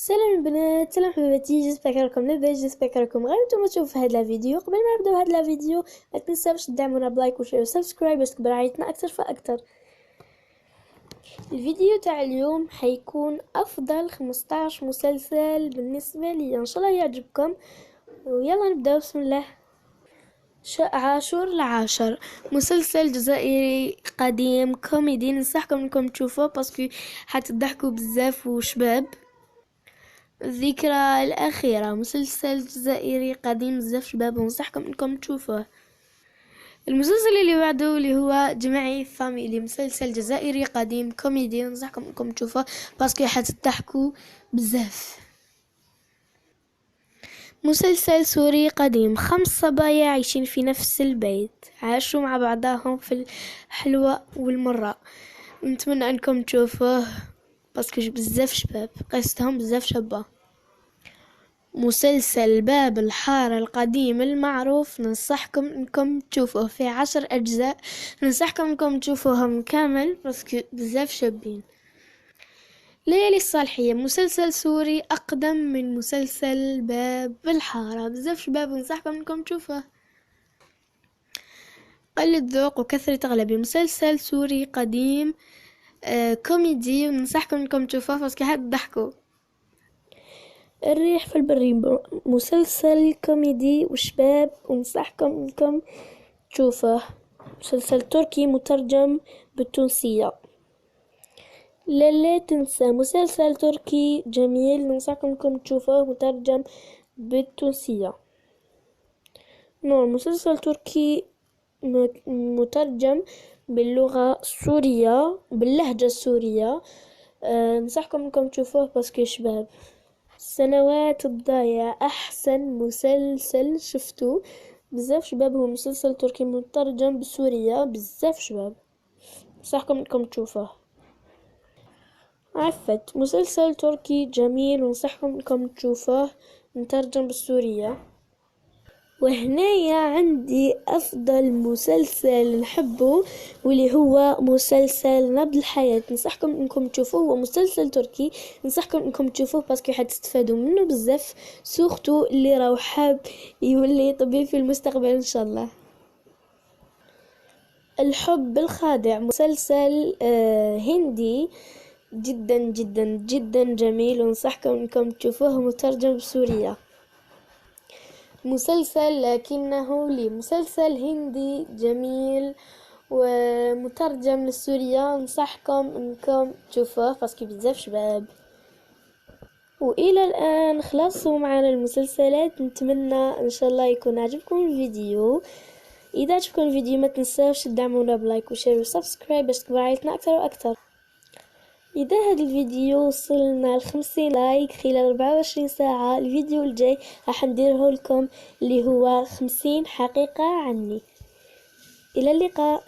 سلام البنات، سلام حبيباتي، جيسبر راكم لاباس، جيسبر راكم غير نتوما تشوفوا هاد الفيديو. قبل ما نبداو هاد الفيديو ما تنساوش تدعمونا بلايك وشير وسبسكرايب باش تكبر عائلتنا اكثر فاكثر. الفيديو تاع اليوم حيكون افضل 15 مسلسل بالنسبه لي، ان شاء الله يعجبكم. ويلا نبداو، بسم الله. عاشور العاشر، مسلسل جزائري قديم كوميدي، ننصحكم انكم تشوفوه باسكو حتضحكوا بزاف وشباب. الذكرى الأخيرة، مسلسل جزائري قديم بزاف شباب، ونصحكم انكم تشوفوه. المسلسل اللي بعده اللي هو جماعي فاميلي، مسلسل جزائري قديم كوميدي، ننصحكم انكم تشوفوه باسكو حتضحكوا بزاف. مسلسل سوري قديم، 5 صبايا عايشين في نفس البيت، عاشوا مع بعضهم في الحلوة والمرة. نتمنى انكم تشوفوه باسكو بزاف شباب، قصتهم بزاف شابة. مسلسل باب الحارة القديم المعروف، ننصحكم انكم تشوفوه في 10 اجزاء، ننصحكم انكم تشوفوهم كامل باسكو بزاف شابين. ليالي الصالحية، مسلسل سوري اقدم من مسلسل باب الحارة، بزاف شباب، ننصحكم انكم تشوفوه. قلة ذوق وكثرة غلبي، مسلسل سوري قديم كوميدي، وننصحكم انكم تشوفوه باسكو حتضحكوا. الريح في البرية، مسلسل كوميدي وشباب، ونصحكم انكم تشوفوه. مسلسل تركي مترجم بالتونسية. لا تنسى، مسلسل تركي جميل، ننصحكم انكم تشوفوه مترجم بالتونسية. مسلسل تركي مترجم باللغة السورية، باللهجة السورية. ننصحكم انكم تشوفوه باسكو شباب. السنوات الضايعة، احسن مسلسل شفتو بزاف شباب، هو مسلسل تركي مترجم بسوريا، بزاف شباب، ننصحكم انكم تشوفوه. عفت، مسلسل تركي جميل، ونصحكم انكم تشوفوه مترجم بالسورية. وهنايا عندي افضل مسلسل نحبه واللي هو مسلسل نبض الحياة، ننصحكم انكم تشوفوه. هو مسلسل تركي، ننصحكم انكم تشوفوه باسكو حتستفادوا منه بزاف، سورتو اللي راهو حاب يولي طبيب في المستقبل ان شاء الله. الحب الخادع، مسلسل هندي جدا جدا جدا جميل، ونصحكم انكم تشوفوه مترجم بسوريا. مسلسل لكنه لي، مسلسل هندي جميل ومترجم للسورية، ننصحكم انكم تشوفوه باسكو بزاف شباب. والى الان خلصوا معنا المسلسلات، نتمنى ان شاء الله يكون عجبكم الفيديو. اذا عجبكم الفيديو ما تنساوش تدعمونا بلايك وشير وسبسكرايب باش تكبر عائلتنا اكثر واكثر. إذا هذا الفيديو وصلنا ل50 لايك خلال 24 ساعة، الفيديو الجاي راح نديره لكم اللي هو 50 حقيقة عني. إلى اللقاء.